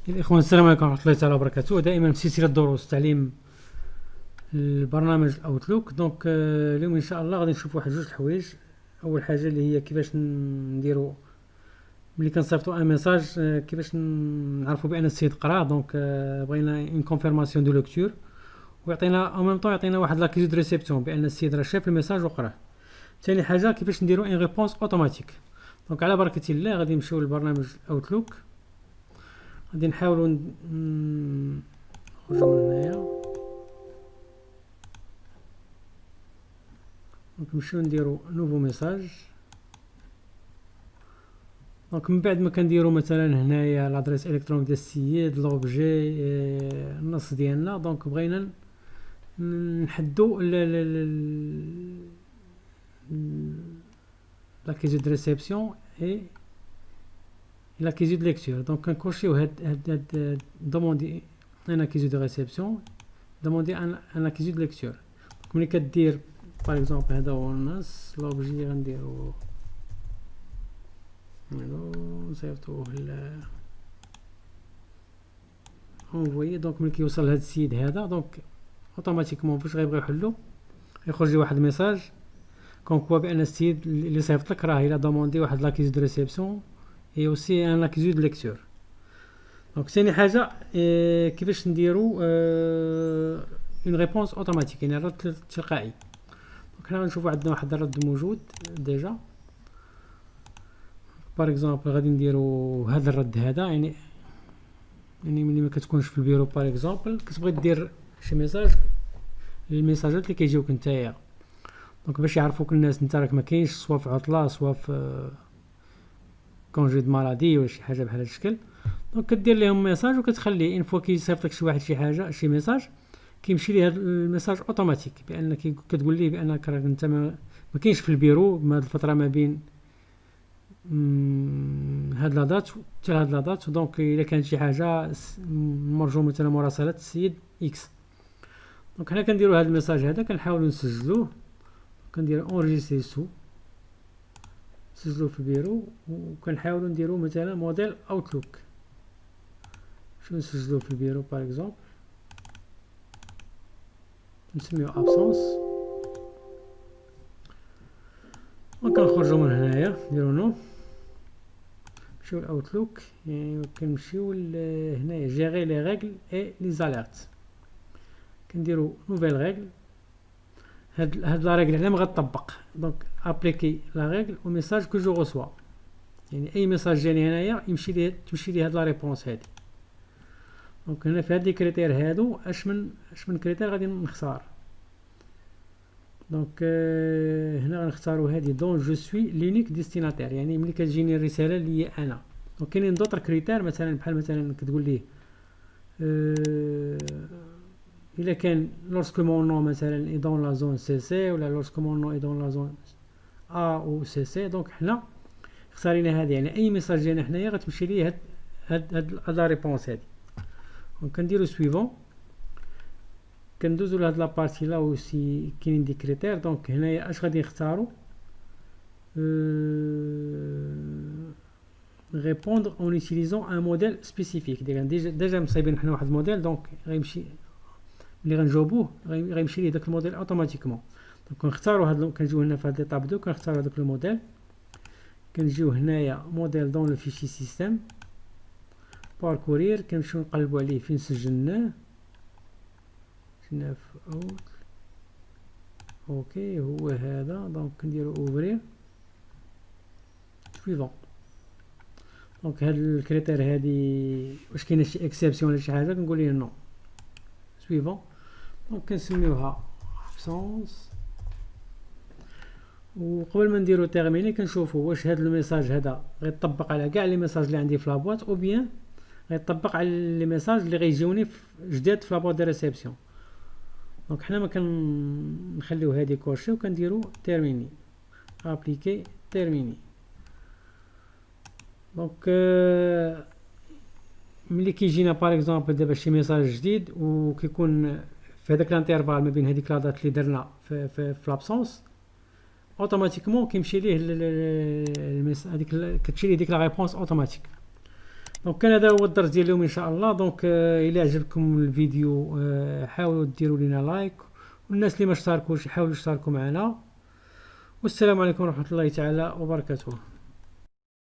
الإخوان السلام عليكم ورحمة الله تعالى وبركاته. دائما في سلسلة دروس تعليم البرنامج الأوتلوك. دونك اليوم إن شاء الله غادي نشوفوا واحد جوج الحوايج. أول حاجة اللي هي كيفاش نديروا ملي كنصيفطوا ان ميساج، كيفاش نعرفوا بأن السيد قراه. دونك بغينا اون كونفيرماسيون دو لوكتور، ويعطينا او ميم طون يعطينا واحد لاكيزو دو ريسيبسيون بأن السيد راه شاف الميساج وقراه. ثاني حاجة كيفاش نديروا ان ريبونس اوتوماتيك. دونك على بركة الله غادي نمشيو للبرنامج أوتلوك، غادي نحاولوا نخرجوا من هنايا. دونك نمشيو نديرو نوفو ميساج. دونك من بعد ما كنديرو مثلا هنايا لادريس الكترونيك ديال السيد لوبجي النص ديالنا، دونك بغينا نحدو لاكيزو دو ريسيبسيون اي لاكيزو دو ليكتور. دونك كنكوشيو هاد دوموندي ان اكيزو دو ريسيبسيون، دوموندي ان اكيزو دو ليكتور. ملي كدير باغ اكزومبل هذا هو النص لوبجي غنديرو نصيفطوه ل انفويي. دونك ملي كيوصل لهاد السيد هذا، دونك اوتوماتيكمون فاش غيبغي يحلو يخرج لي واحد الميساج كون كوا بان السيد اللي صيفط لك راه الى دوموندي واحد لاكيزو دو ريسيبسيون اي اوسي ان لاكيزو دو ليكتور. دونك ثاني حاجه كيفاش نديرو اون ريبونس اوتوماتيك، يعني الرد التلقائي. دونك هنا غنشوفو عندنا واحد الرد موجود ديجا. باغ اكزومبل غادي نديرو هذا الرد هذا، يعني ملي ما كتكونش في البيرو باغ اكزومبل كتبغي دير شي ميساج للميساجات اللي كيجيوك نتايا، دونك باش يعرفوك الناس نتا راك ما كاينش سوا في عطله سوا في كونجي د مالادي ولا شي حاجه بحال هذا الشكل. دونك كدير لهم ميساج وكتخليه ان فوا كيصيفط لك شي واحد شي حاجه شي ميساج كيمشي ليه هذا الميساج اوتوماتيك بانك كتقول ليه بانك راك انت ما كاينش في البيرو هاد الفتره ما بين هاد لا دات حتى هاد لا دات. دونك الا كانت شي حاجه مرجو مثلا مراسله السيد اكس. دونك حنا كنديروا هاد الميساج هذا كنحاولوا نسجلوه، كندير اونجيستري نسجلوه في البيرو، وكنحاولوا نديروا مثلا موديل اوتلوك. شنو نسجلوه في البيرو باغ اكزومبل نسميو ابسونس، وكنخرجوا من هنايا نديرو نو نمشيو لاوتلوك، يعني كنمشيو هنايا جيري لي ريغل اي لي زاليرت. كنديرو نوفيل ريغل. هاد لا ريغل على ما غتطبق، دونك ابليكي لا ريغل او ميساج كو جو غوسوا، يعني اي ميساج جاني هنايا تمشي ليه هاد لا ريبونس هادي. دونك هنا في هاد لي كريتير هادو اش من كريتير غادي نختار. دونك هنا غنختاروا هادي دون جو سوي لونيك ديستيناتير، يعني ملي كتجيني الرساله اللي هي انا. دونك كاينين دوطر كريتير مثلا بحال مثلا كتقول ليه الا كان لورسكو مون نو مثلا اي دون لا زون سي سي، ولا لورسكو مون نو اي دون لا زون ا او سي سي. دونك حنا اختارينا هذه، يعني اي ميساج جانا حنايا غتمشي ليه هاد لا ريبونس هادي. دونك كنديرو سويفون، كندوزو لهاد لابارتي لا وسي كاينين دي كريتير. دونك هنايا اش غادي نختارو répondre en utilisant un modèle spécifique. ديجا مصايبين حنا واحد الموديل، دونك غيمشي ملي غنجاوبوه غيمشي ليه داك الموديل اوتوماتيكمون. دونك كنختاروا هاد كنجيو هنا في هاد ليطاب دو كنختاروا هذاك الموديل، كنجيو هنايا موديل دون لو فيشي سيستم باركورير، كنمشيو نقلبوا عليه فين سجلناه في اوت. اوكي هو هذا. دونك كنديرو اوفرير سويفون. دونك هاد الكريتير هادي واش كاينه شي اكسبسيون ولا شي حاجه كنقول ليه نو سويفون. دونك كنسميوها ابسونس. وقبل ما نديرو تيرميني كنشوفوا واش هاد الميساج هذا غيطبق على كاع لي ميساج اللي عندي في لابواط، او بيان غيطبق على لي ميساج اللي غيجيوني جداد في لابواط دو ريسيبسيون. دونك حنا ما كنخليو هادي كوشي وكنديرو تيرميني ابليكي تيرميني. دونك ملي كيجينا باغ اكزومبل دابا شي ميساج جديد وكيكون في هذاك الانترفال ما بين هذيك لا دات اللي درنا في لابسونس، اوتوماتيكمون كيمشي ليه هذيك كتمشي ليه ديك لا ريبونس اوتوماتيك. دونك كان هذا هو الدرس ديال اليوم ان شاء الله. دونك الى عجبكم الفيديو حاولوا ديروا لنا لايك، والناس اللي ما اشتركوش يحاولوا يشتركوا معنا. والسلام عليكم ورحمة الله تعالى وبركاته.